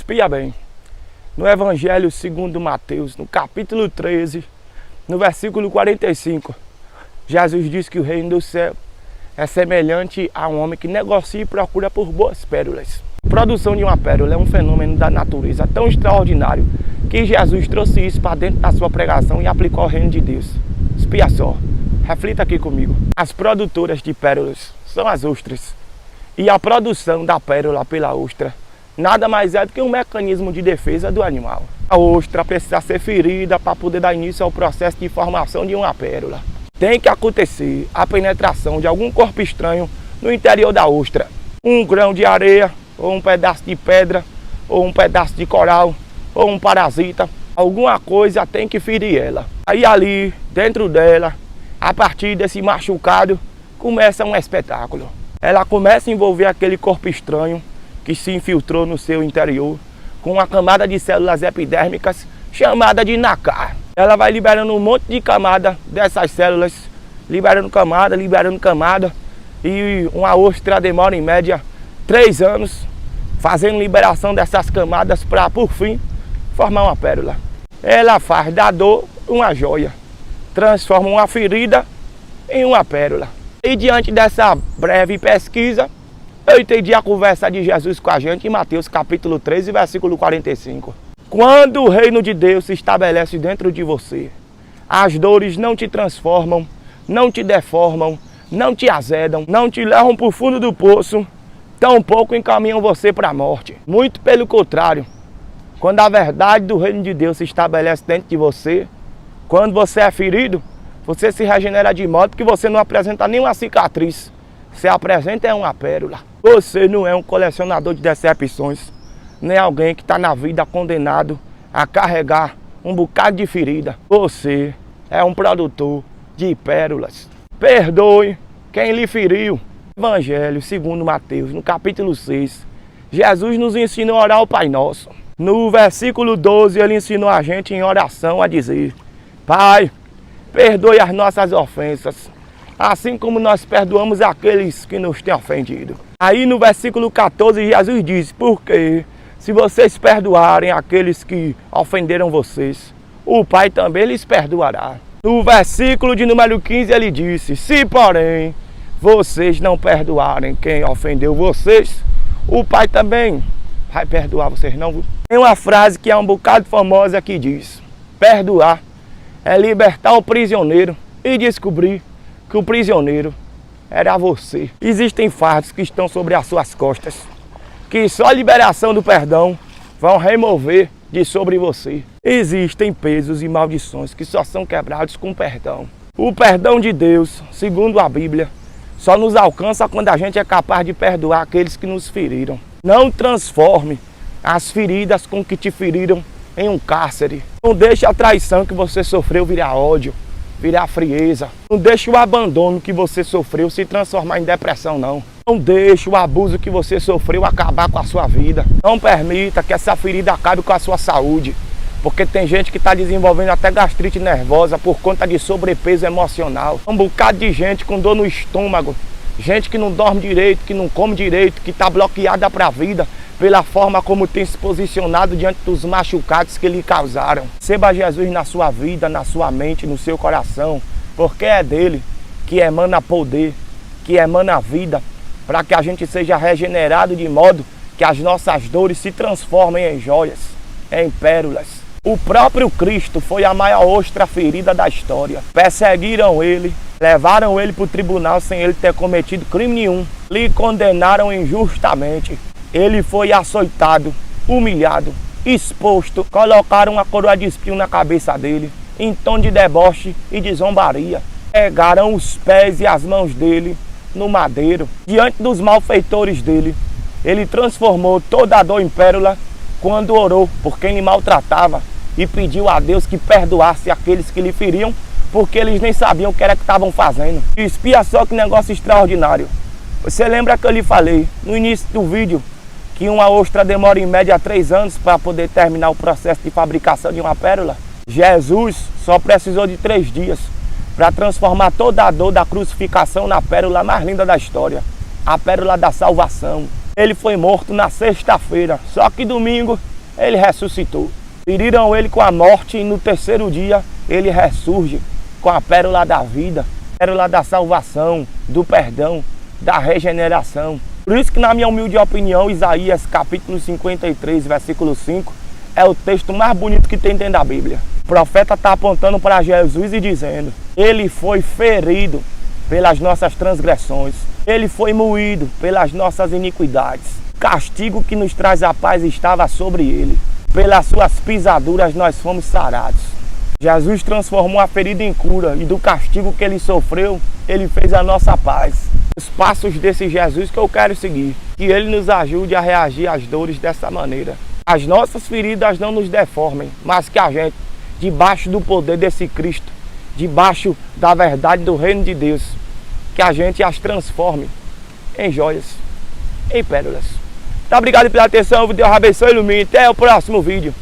Espia bem, no Evangelho segundo Mateus, no capítulo 13, no versículo 45, Jesus diz que o reino do céu é semelhante a um homem que negocia e procura por boas pérolas. A produção de uma pérola é um fenômeno da natureza tão extraordinário que Jesus trouxe isso para dentro da sua pregação e aplicou ao reino de Deus. Espia só, reflita aqui comigo. As produtoras de pérolas são as ostras. E a produção da pérola pela ostra nada mais é do que um mecanismo de defesa do animal. A ostra precisa ser ferida para poder dar início ao processo de formação de uma pérola. Tem que acontecer a penetração de algum corpo estranho no interior da ostra. Um grão de areia, ou um pedaço de pedra, ou um pedaço de coral, ou um parasita. Alguma coisa tem que ferir ela. Aí ali, dentro dela, a partir desse machucado, começa um espetáculo. Ela começa a envolver aquele corpo estranho que se infiltrou no seu interior com uma camada de células epidérmicas chamada de nácar. Ela vai liberando um monte de camada dessas células, liberando camada, e uma ostra demora em média 3 anos fazendo liberação dessas camadas para, por fim, formar uma pérola. Ela faz da dor uma joia, transforma uma ferida em uma pérola. E diante dessa breve pesquisa, eu entendi a conversa de Jesus com a gente em Mateus capítulo 13, versículo 45. Quando o reino de Deus se estabelece dentro de você, as dores não te transformam, não te deformam, não te azedam, não te levam para o fundo do poço, tampouco encaminham você para a morte. Muito pelo contrário, quando a verdade do reino de Deus se estabelece dentro de você, quando você é ferido, você se regenera de modo que você não apresenta nenhuma cicatriz. Você apresenta uma pérola. Você não é um colecionador de decepções, nem alguém que está na vida condenado a carregar um bocado de ferida. Você é um produtor de pérolas. Perdoe quem lhe feriu. Evangelho segundo Mateus, no capítulo 6, Jesus nos ensinou a orar ao Pai Nosso. No versículo 12, ele ensinou a gente em oração a dizer: Pai, perdoe as nossas ofensas, assim como nós perdoamos aqueles que nos têm ofendido. Aí no versículo 14, Jesus diz: porque se vocês perdoarem aqueles que ofenderam vocês, o Pai também lhes perdoará. No versículo de número 15, ele disse: se porém vocês não perdoarem quem ofendeu vocês, o Pai também vai perdoar vocês não. Tem uma frase que é um bocado famosa que diz: perdoar é libertar o prisioneiro e descobrir que o prisioneiro era você. Existem fardos que estão sobre as suas costas, que só a liberação do perdão vão remover de sobre você. Existem pesos e maldições que só são quebrados com perdão. O perdão de Deus, segundo a Bíblia, só nos alcança quando a gente é capaz de perdoar aqueles que nos feriram. Não transforme as feridas com que te feriram em um cárcere. Não deixe a traição que você sofreu virar ódio, virar frieza. Não deixe o abandono que você sofreu se transformar em depressão, não. Não deixe o abuso que você sofreu acabar com a sua vida. Não permita que essa ferida acabe com a sua saúde. Porque tem gente que está desenvolvendo até gastrite nervosa por conta de sobrepeso emocional. Um bocado de gente com dor no estômago. Gente que não dorme direito, que não come direito, que está bloqueada para a vida pela forma como tem se posicionado diante dos machucados que lhe causaram. Receba Jesus na sua vida, na sua mente, no seu coração, porque é dele que emana poder, que emana vida, para que a gente seja regenerado de modo que as nossas dores se transformem em joias, em pérolas. O próprio Cristo foi a maior ostra ferida da história. Perseguiram ele, levaram ele para o tribunal sem ele ter cometido crime nenhum. Lhe condenaram injustamente. Ele foi açoitado, humilhado, exposto. Colocaram uma coroa de espinho na cabeça dele, em tom de deboche e de zombaria. Pegaram os pés e as mãos dele no madeiro. Diante dos malfeitores dele, ele transformou toda a dor em pérola quando orou por quem lhe maltratava e pediu a Deus que perdoasse aqueles que lhe feriam, porque eles nem sabiam o que era que estavam fazendo. Espia só que negócio extraordinário. Você lembra que eu lhe falei no início do vídeo que uma ostra demora em média 3 anos para poder terminar o processo de fabricação de uma pérola? Jesus só precisou de 3 dias para transformar toda a dor da crucificação na pérola mais linda da história, a pérola da salvação. Ele foi morto na sexta-feira, só que domingo ele ressuscitou. Feriram ele com a morte e no terceiro dia ele ressurge com a pérola da vida, pérola da salvação, do perdão, da regeneração. Por isso que, na minha humilde opinião, Isaías capítulo 53, versículo 5, é o texto mais bonito que tem dentro da Bíblia. O profeta está apontando para Jesus e dizendo: ele foi ferido pelas nossas transgressões, ele foi moído pelas nossas iniquidades. O castigo que nos traz a paz estava sobre ele. Pelas suas pisaduras nós fomos sarados. Jesus transformou a ferida em cura e do castigo que ele sofreu, ele fez a nossa paz. Os passos desse Jesus que eu quero seguir, que ele nos ajude a reagir às dores dessa maneira. As nossas feridas não nos deformem, mas que a gente, debaixo do poder desse Cristo, debaixo da verdade do reino de Deus, que a gente as transforme em joias, em pérolas. Muito obrigado pela atenção, Deus abençoe e ilumine. Até o próximo vídeo.